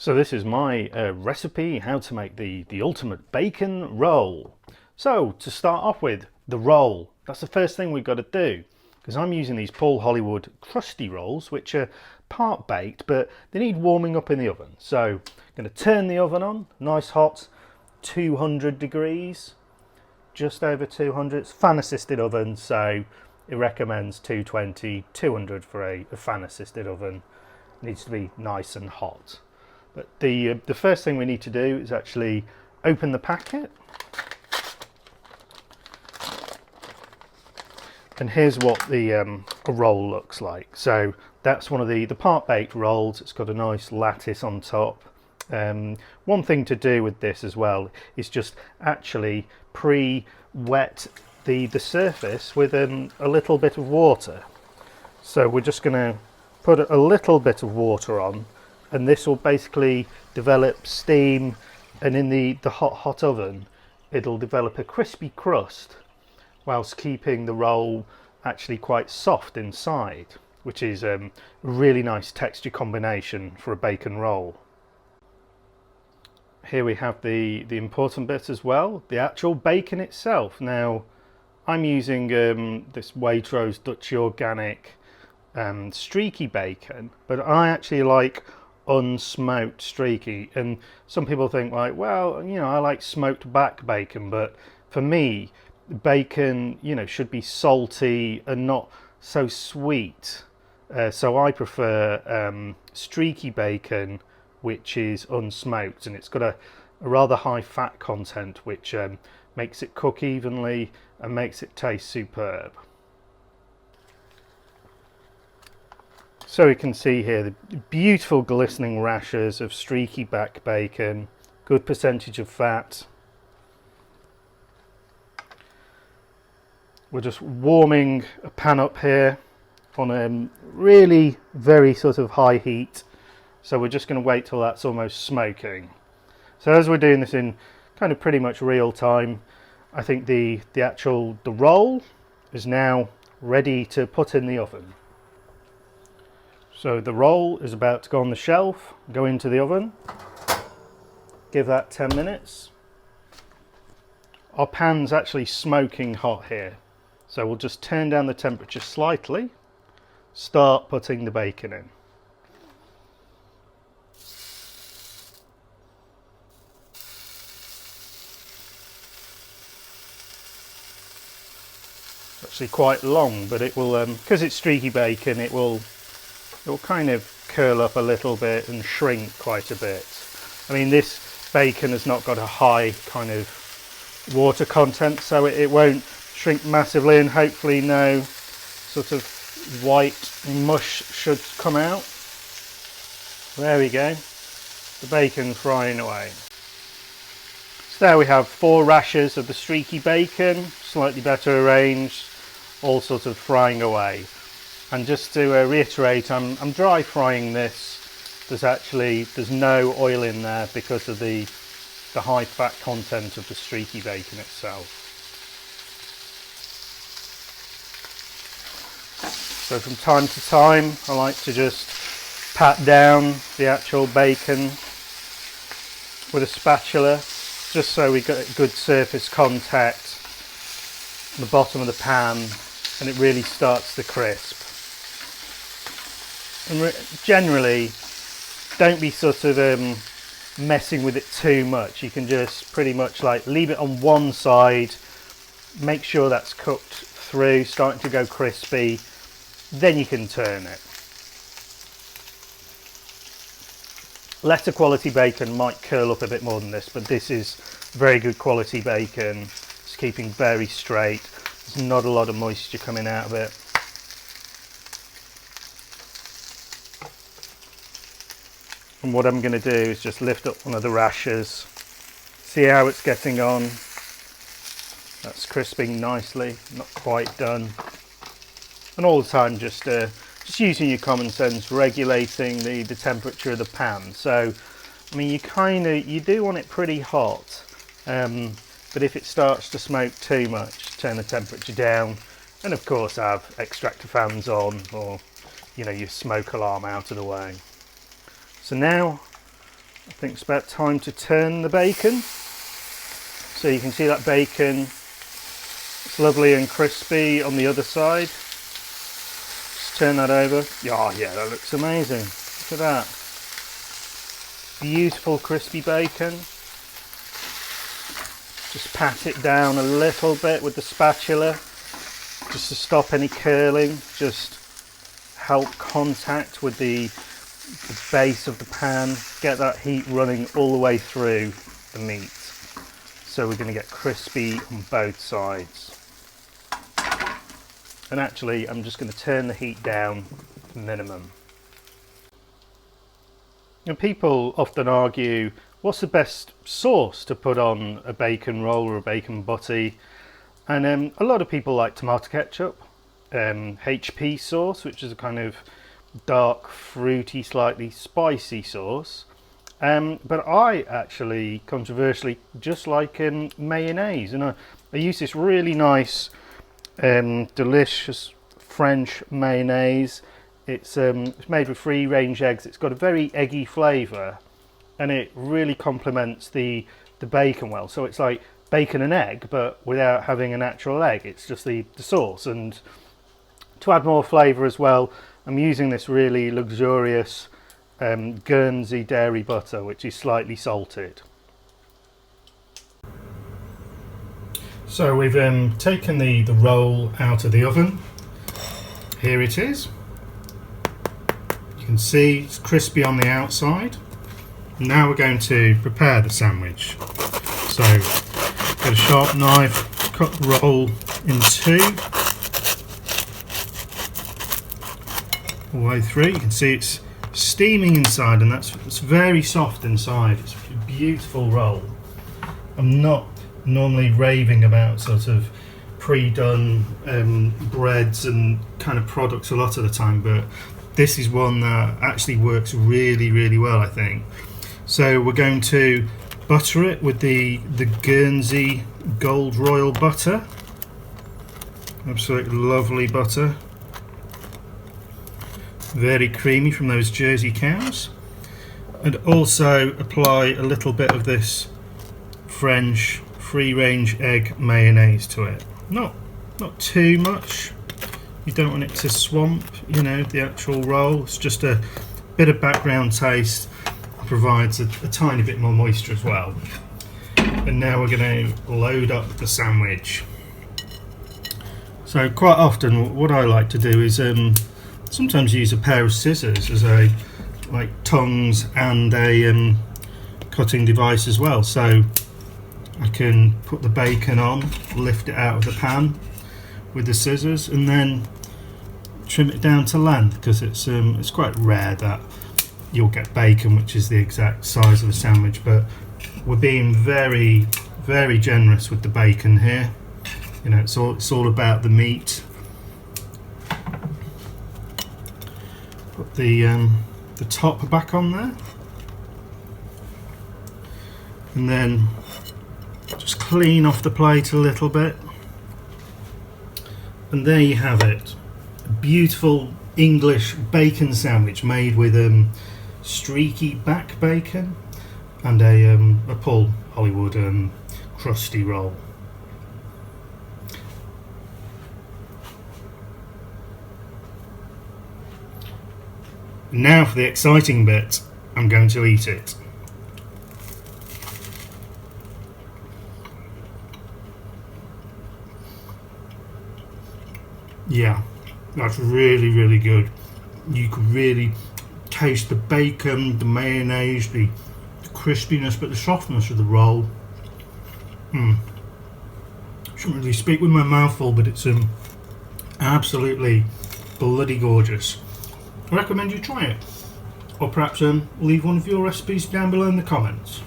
So this is my recipe how to make the ultimate bacon roll. So to start off with, the roll, that's the first thing we've got to do, because I'm using these Paul Hollywood crusty rolls which are part baked but they need warming up in the oven. So I'm going to turn the oven on, nice hot 200 degrees, just over 200. It's a fan assisted oven, so it recommends 220, 200 for a fan assisted oven. It needs to be nice and hot. But the first thing we need to do is actually open the packet. And here's what the a roll looks like. So that's one of the part baked rolls. It's got a nice lattice on top. One thing to do with this as well is just actually pre-wet the surface with a little bit of water. So we're just going to put a little bit of water on, and this will basically develop steam, and in the hot oven it'll develop a crispy crust whilst keeping the roll actually quite soft inside, which is a really nice texture combination for a bacon roll. Here we have the important bit as well, the actual bacon itself. Now I'm using this Waitrose Dutch Organic streaky bacon, but I actually like unsmoked streaky, and some people think like, well, you know, I like smoked back bacon, but for me bacon, you know, should be salty and not so sweet, so I prefer streaky bacon which is unsmoked, and it's got a rather high fat content which makes it cook evenly and makes it taste superb. So you can see here the beautiful glistening rashers of streaky back bacon, good percentage of fat. We're just warming a pan up here on a really very sort of high heat. So we're just going to wait till that's almost smoking. So as we're doing this in kind of pretty much real time, I think the roll is now ready to put in the oven. So the roll is about to go on the shelf, go into the oven, give that 10 minutes. Our pan's actually smoking hot here, so we'll just turn down the temperature slightly, start putting the bacon in. It's actually quite long, but it will, because it's streaky bacon, it will kind of curl up a little bit and shrink quite a bit. I mean, this bacon has not got a high kind of water content, so it won't shrink massively, and hopefully no sort of white mush should come out. There we go, the bacon frying away. So there we have 4 rashers of the streaky bacon, slightly better arranged, all sort of frying away. And just to reiterate, I'm dry frying this. There's no oil in there because of the high fat content of the streaky bacon itself. So from time to time I like to just pat down the actual bacon with a spatula, just so we get good surface contact at the bottom of the pan and it really starts to crisp. And generally, don't be sort of messing with it too much. You can just pretty much like leave it on one side, make sure that's cooked through, starting to go crispy, then you can turn it. Lesser quality bacon might curl up a bit more than this, but this is very good quality bacon. It's keeping very straight. There's not a lot of moisture coming out of it. And what I'm going to do is just lift up one of the rashers, see how it's getting on. That's crisping nicely, not quite done. And all the time just using your common sense, regulating the temperature of the pan. So, I mean, you do want it pretty hot, but if it starts to smoke too much, turn the temperature down, and of course have extractor fans on, or, you know, your smoke alarm out of the way. So now I think it's about time to turn the bacon. So you can see that bacon, it's lovely and crispy on the other side. Just turn that over. Oh yeah, that looks amazing. Look at that. Beautiful crispy bacon. Just pat it down a little bit with the spatula just to stop any curling, just help contact with the base of the pan, get that heat running all the way through the meat. So we're going to get crispy on both sides. And actually I'm just going to turn the heat down to minimum. And people often argue, what's the best sauce to put on a bacon roll or a bacon butty? And a lot of people like tomato ketchup, HP sauce, which is a kind of dark, fruity, slightly spicy sauce. But I actually, controversially, just like mayonnaise. And I use this really nice, delicious French mayonnaise. It's made with free-range eggs. It's got a very eggy flavour, and it really complements the bacon well. So it's like bacon and egg, but without having an actual egg. It's just the sauce. And to add more flavour as well, I'm using this really luxurious Guernsey dairy butter, which is slightly salted. So we've taken the roll out of the oven. Here it is. You can see it's crispy on the outside. Now we're going to prepare the sandwich. So get a sharp knife, cut the roll in two, all the way through. You can see it's steaming inside, and it's very soft inside. It's a beautiful roll. I'm not normally raving about sort of pre-done breads and kind of products a lot of the time, but this is one that actually works really well, I think. So we're going to butter it with the Guernsey Gold Royal butter. Absolutely lovely butter. Very creamy from those Jersey cows. And also apply a little bit of this French free-range egg mayonnaise to it. Not too much. You don't want it to swamp, you know, the actual roll. It's just a bit of background taste. Provides a tiny bit more moisture as well. And now we're going to load up the sandwich. So quite often what I like to do is sometimes use a pair of scissors as like tongs and a cutting device as well. So I can put the bacon on, lift it out of the pan with the scissors, and then trim it down to length, because it's quite rare that you'll get bacon which is the exact size of a sandwich, but we're being very generous with the bacon here. You know, it's all about the meat. Put the top back on there, and then just clean off the plate a little bit, and there you have it, a beautiful English bacon sandwich made with streaky back bacon and a Paul Hollywood crusty roll. Now for the exciting bit, I'm going to eat it. Yeah, that's really good. You could really taste the bacon, the mayonnaise, the crispiness, but the softness of the roll. Shouldn't really speak with my mouth full, but it's absolutely bloody gorgeous. I recommend you try it, or perhaps leave one of your recipes down below in the comments.